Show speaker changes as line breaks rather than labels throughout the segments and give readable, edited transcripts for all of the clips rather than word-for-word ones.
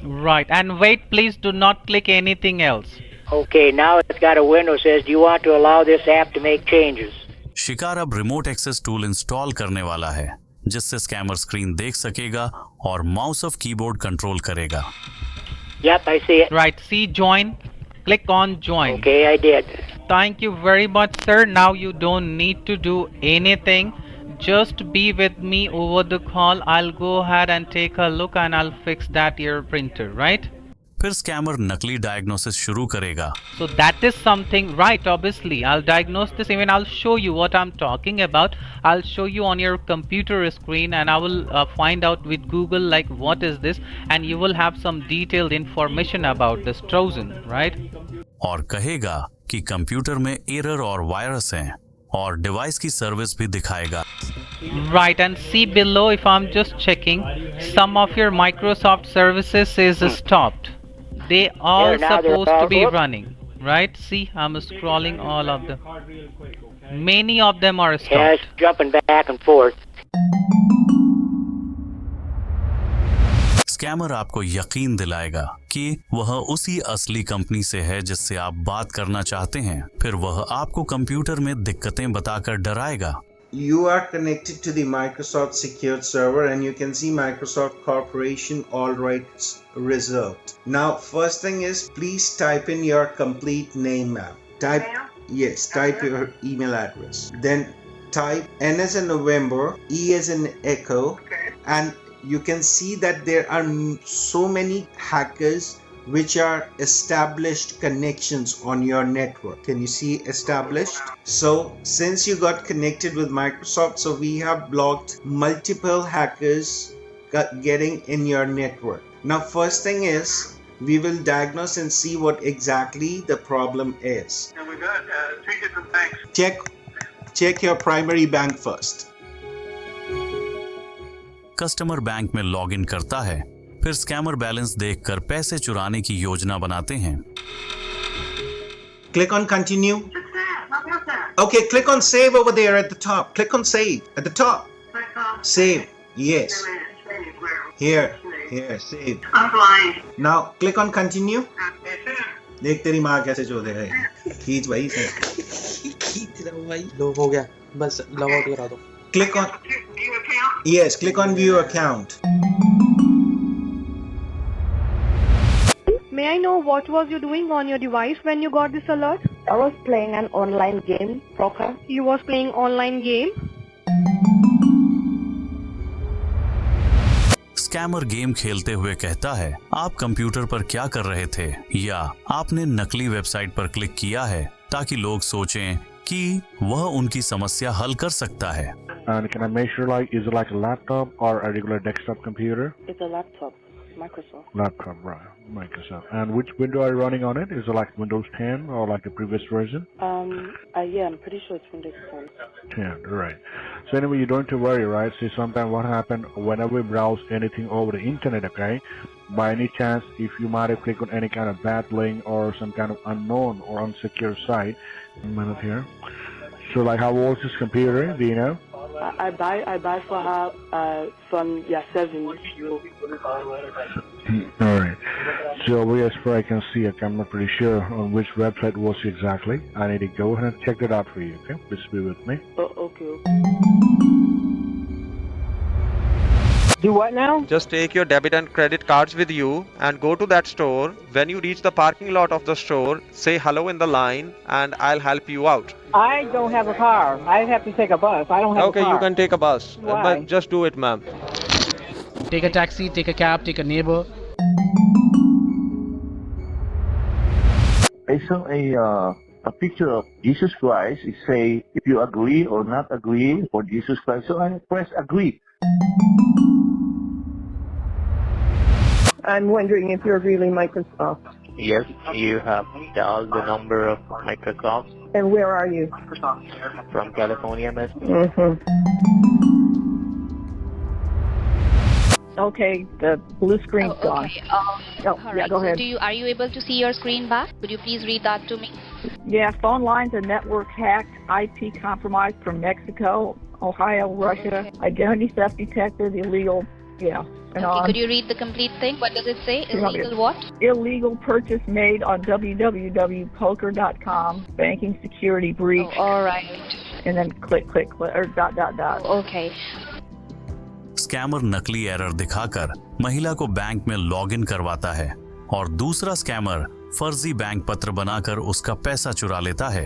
Right, and wait, please do not click anything else.
Okay, now it's got a window says, do you want to allow this app to make changes?
शिकार अब remote access tool install करने वाला है जिससे scammer screen देख सकेगा और mouse of keyboard control करेगा।
Yep, I see it.
Right, see join. Click on join.
Okay, I did.
Thank you very much, sir. Now you don't need to do anything. Just be with me over the call. I'll go ahead and take a look and I'll fix that your printer, right?
फिर scammer नकली diagnosis शुरू करेगा।
So that is something, right? Obviously, I'll diagnose this. Even I'll show you what I'm talking about. I'll show you on your computer screen, and I will find out with Google like what is this, and you will have some detailed information about this Trojan, right?
और कहेगा कि computer में error और virus हैं और device की service भी दिखाएगा।
Right, and see below if I'm just checking, some of your Microsoft services is stopped. They all supposed to be running, right? See, I'm scrolling all of them. Many of them are stopped.
Yeah, it's jumping back and forth.
Scammer आपको यकीन दिलाएगा कि वह उसी असली company से है जिससे आप बात करना चाहते हैं। फिर वह आपको कंप्यूटर में दिक्कतें बताकर डराएगा।
You are connected to the Microsoft secured server and you can see Microsoft Corporation all rights reserved. Now first thing is please type in your complete name ma'am. Type your email address. Then type N as in November, E as in Echo, and you can see that there are so many hackers which are established connections on your network. Can you see established? So since you got connected with Microsoft, so we have blocked multiple hackers getting in your network. Now first thing is we will diagnose and see what exactly the problem is.
And we got 3 different banks.
Check your primary bank first.
Customer bank में login करता है, फिर scammer balance देखकर पैसे चुराने की योजना बनाते हैं।
Click on continue. Okay, click on save over there at the top. Click on save at the top. Save. Yes. Here, save.
I'm blind.
Now click on continue. देख तेरी माँ कैसे चो दे रही। खींच भाई इसे।
खींच रहा हूँ भाई। लो हो गया। बस लॉग आउट करा दो।
Click on. Yes, click on view account.
May I know what was you doing on your device when you got this alert?
I was playing an online game, poker.
You was playing online game?
Scammer game खेलते हुए कहता है आप computer पर क्या कर रहे थे या आपने नकली वेबसाइट पर क्लिक किया है ताकि लोग सोचें कि वह उनकी समस्या हल कर सकता है।
And can I make sure is it like a laptop or a regular desktop computer?
It's a laptop, Microsoft.
Laptop, right, Microsoft. And which window are you running on it? Is it like Windows 10 or like a previous version?
Yeah, I'm pretty sure it's Windows 10.
10, right. So anyway, you don't have to worry, right? See, sometimes what happens whenever we browse anything over the internet, okay? By any chance, if you might have clicked on any kind of bad link or some kind of unknown or unsecure site, a minute here. So how old is this computer? Do you know?
I buy for her from 7.
All right. So as far as I can see, I'm not pretty sure on which website was exactly. I need to go ahead and check that out for you. Okay, please be with me.
Oh, okay.
Do what now?
Just take your debit and credit cards with you and go to that store. When you reach the parking lot of the store, say hello in the line and I'll help you out.
I don't have a car. I have to take a bus. I don't have a car.
Okay, you can take a bus.
Why?
But just do it, ma'am.
Take a taxi, take a cab, take a neighbor.
I saw a picture of Jesus Christ. It say if you agree or not agree for Jesus Christ. So I press agree.
I'm wondering if you're really Microsoft.
Yes, you have dialed the number of Microsoft.
And where are you?
From California, miss.
Okay, the blue screen's gone.
Okay.
Oh,
all
yeah,
right.
go ahead.
So are you able to see your screen back? Could you please read that to me?
Yeah, phone lines and network hacked, IP compromised from Mexico, Ohio, Russia, identity theft detected, illegal. Yeah.
Okay, could you read the complete thing? What does it say? Illegal what?
Illegal purchase made on www.poker.com. Banking security breach.
Oh, all right.
And then click, or ...
Okay.
Scammer नकली error दिखाकर महिला को bank में login करवाता है और दूसरा scammer फर्जी बैंक पत्र बनाकर उसका पैसा चुरा लेता है।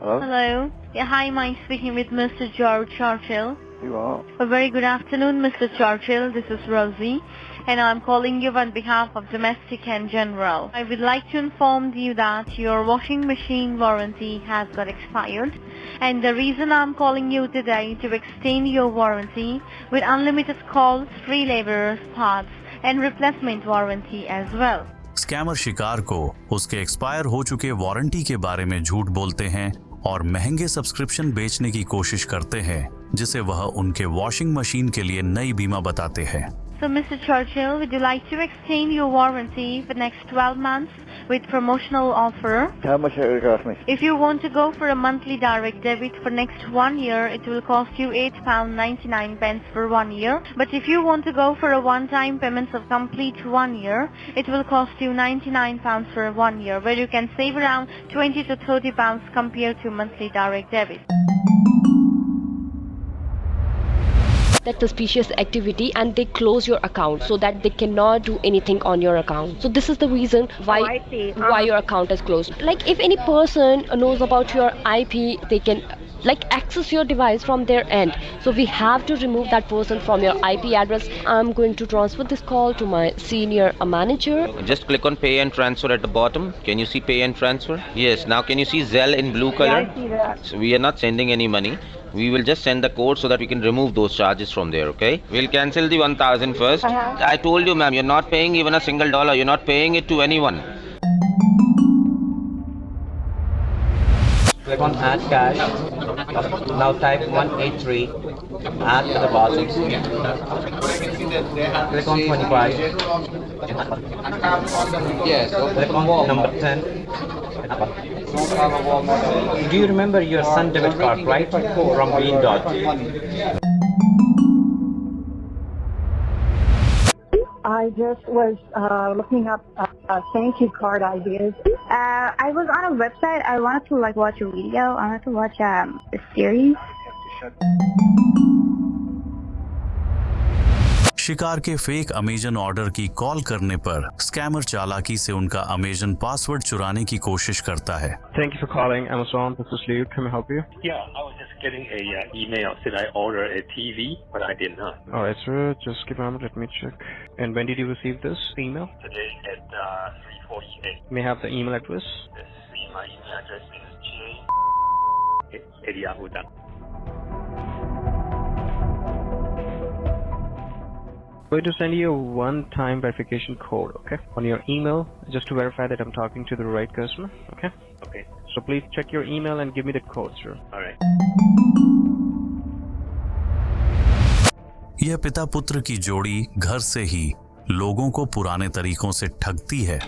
Hello. Yeah, hi, am I speaking with Mr. George Churchill?
You are.
A very good afternoon, Mr. Churchill. This is Rosie, and I'm calling you on behalf of Domestic and General. I would like to inform you that your washing machine warranty has got expired, and the reason I'm calling you today to extend your warranty with unlimited calls, free labor, parts, and replacement warranty as well.
Scammer शिकार को उसके expire हो चुके warranty के बारे में झूठ बोलते हैं और महंगे सब्सक्रिप्शन बेचने की कोशिश करते हैं, जिसे वह उनके वॉशिंग मशीन के लिए नई बीमा बताते हैं।
So, Mr. Churchill, would you like to extend your warranty for next 12 months with promotional offer?
How much it will cost me?
If you want to go for a monthly direct debit for next 1 year, it will cost you £8.99 for 1 year. But if you want to go for a one-time payment of complete 1 year, it will cost you £99 for 1 year, where you can save around £20 to £30 compared to monthly direct debit.
That suspicious activity and they close your account so that they cannot do anything on your account. So this is the reason why your account is closed. Like if any person knows about your IP, they can like access your device from their end. So we have to remove that person from your IP address. I'm going to transfer this call to my senior manager.
Just click on pay and transfer at the bottom. Can you see pay and transfer? Yes. Now can you see Zelle in blue color?
Yeah, I see that.
So we are not sending any money. We will just send the code so that we can remove those charges from there, okay? We'll cancel the 1,000 first. I told you, ma'am, you're not paying even a single dollar. You're not paying it to anyone.
Click on add cash. Now type 183. Add to the bottom. Click on 25. Yes. Click on number 10. Do you remember your Sun debit card, right? From Green Dot.
I just was looking up thank you card ideas.
I was on a website. I wanted to watch a video. I wanted to watch a series.
शिकार के fake Amazon order की call करने पर scammer चालाकी से उनका Amazon password चुराने की कोशिश करता है।
Thank you for calling Amazon. This is Liu. Can I help you?
Yeah, I was just getting a email said I ordered a TV, but I did not.
All right, sir. Just give a moment. Let me check. And when did you receive this email?
Today at 3:48.
May I have the email address?
Let's see, my email address is j@yahoo.com.
I'm going to send you a one-time verification code, okay, on your email, just to verify that I'm talking to the right customer, okay?
Okay.
So please check your email and give me the code, sir.
All right.
यह पिता पुत्र की जोड़ी घर से ही लोगों को पुराने तरीकों से ठगती है।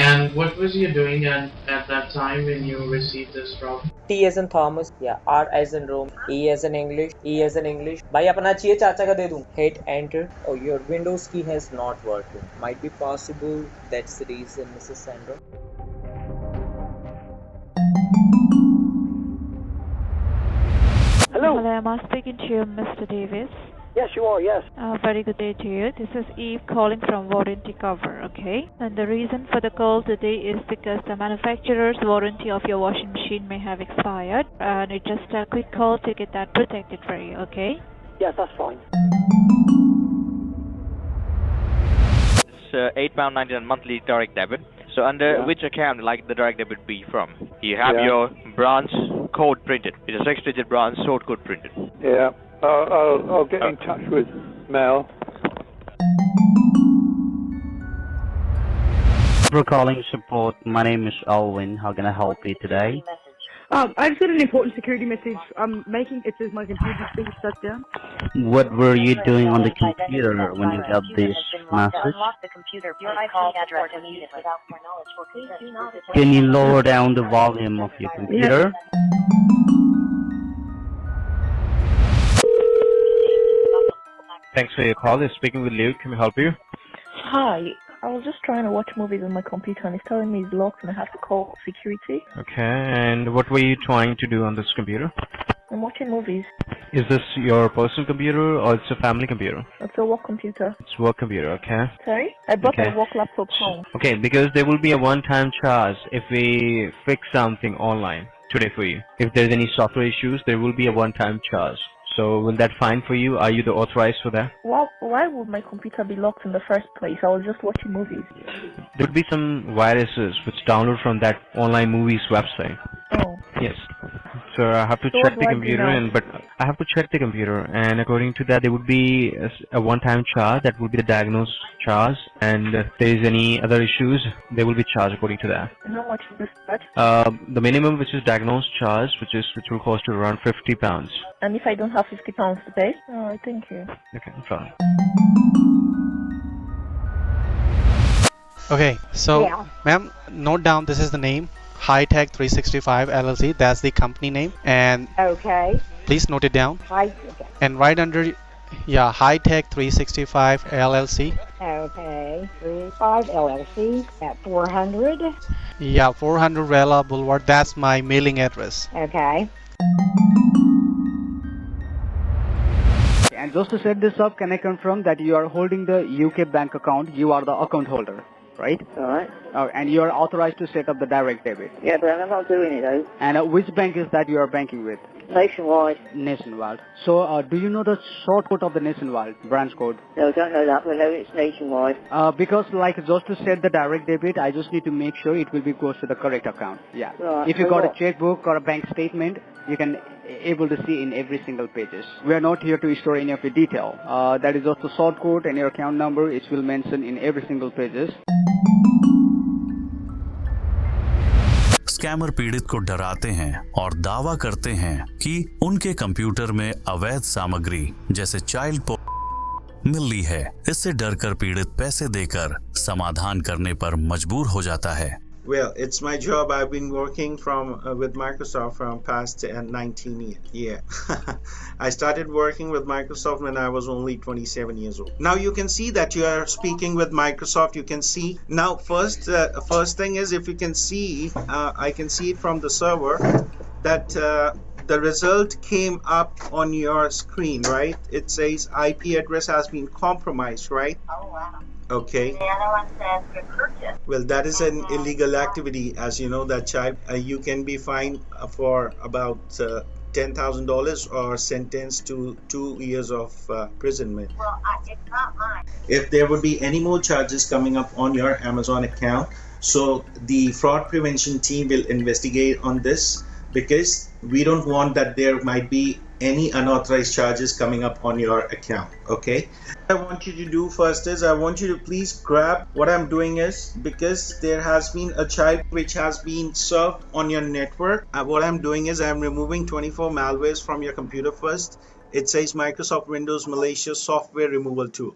And what was you doing at that time when you received this problem?
T as in Thomas, yeah, R as in Rome, E as in English, E as in English. भाई अपना चाहिए चाचा का दे दूँ. Hit enter. Oh, your Windows key has not working. Might be possible. That's the reason, Mrs. Sandra.
Hello, am I speaking to you, Mr. Davis?
Yes, you are, yes.
Very good day to you. This is Eve calling from Warranty Cover, okay? And the reason for the call today is because the manufacturer's warranty of your washing machine may have expired. And it's just a quick call to get that protected for you, okay?
Yes, that's fine.
It's £8.99 monthly direct debit. So under which account like the direct debit be from? You have your branch code printed. It's a 6-digit branch code printed.
Yeah. I'll get in touch with Mel.
For calling support, my name is Alwyn. How can I help you today?
I just got an important security message. It says my computer's being shut down.
What were you doing on the computer when you got this message? Can you lower down the volume of your computer?
Thanks for your call. It's speaking with Luke. Can we help you?
Hi. I was just trying to watch movies on my computer and it's telling me it's locked and I have to call security.
Okay, and what were you trying to do on this computer?
I'm watching movies.
Is this your personal computer or it's a family computer?
It's a work computer.
It's work computer, okay.
Sorry? I brought
Okay.
my work laptop home.
Okay, because there will be a one-time charge if we fix something online today for you. If there's any software issues, there will be a one-time charge. So will that fine for you? Are you the authorized for that?
Why would my computer be locked in the first place? I was just watching movies.
There would be some viruses which download from that online movies website.
Oh.
Yes. So I have to
So
check
what
the
do I do
computer,
now?
but I have to check the computer, and according to that, there would be a one-time charge. That would be the diagnosed charge, and if there is any other issues, they will be charged according to that.
And how much is this charge?
The minimum, which is diagnosed charge, which will cost you around £50.
And if I don't have £50 to pay? Alright, thank you.
Okay, no problem.
Okay, so
Yeah.
ma'am, note down this is the name, High Tech 365 LLC. That's the company name, and
Okay.
please note it down.
Okay.
And right under, yeah, High Tech 365 LLC.
Okay. 35 LLC at 400.
Yeah, 400 Rahe Boulevard. That's my mailing address.
Okay.
And just to set this up, can I confirm that you are holding the UK bank account? You are the account holder, right?
Alright.
And you are authorized to set up the direct debit.
Yeah, but I'm not doing it though.
And which bank is that you are banking with?
Nationwide.
Nationwide. So do you know the short code of the Nationwide branch code?
No, I don't know that, but I know it's nationwide.
Because like just to set the direct debit, I just need to make sure it will be goes to the correct account. Yeah.
Right,
If you
so
got
what?
a checkbook or a bank statement, you can able to see in every single pages. We are not here to store any of the detail. That is just the short code and your account number. It will mention in every single pages.
Scammer पीड़ित को डराते हैं और दावा करते हैं कि उनके कंप्यूटर में अवैध सामग्री जैसे चाइल्ड पोर्न मिल ली है। इससे डरकर पीड़ित पैसे देकर समाधान करने पर मजबूर हो जाता है।
Well, it's my job. I've been working with Microsoft from past 19 years. Yeah. I started working with Microsoft when I was only 27 years old. Now you can see that you are speaking with Microsoft. You can see now first thing is, if you can see, I can see it from the server that the result came up on your screen, right? It says IP address has been compromised, right?
Oh, wow.
Okay.
The other one says recruited.
Well, that is an illegal activity. As you know, that child, you can be fined for about $10,000 or sentenced to 2 years of imprisonment.
Well, it's not mine.
If there would be any more charges coming up on your Amazon account, so the fraud prevention team will investigate on this, because we don't want that there might be any unauthorized charges coming up on your account. Okay, I want you to do first is, I want you to please grab what I'm doing is, because there has been a child which has been served on your network. What I'm doing is I'm removing 24 malwares from your computer first. It says Microsoft Windows malicious software removal tool.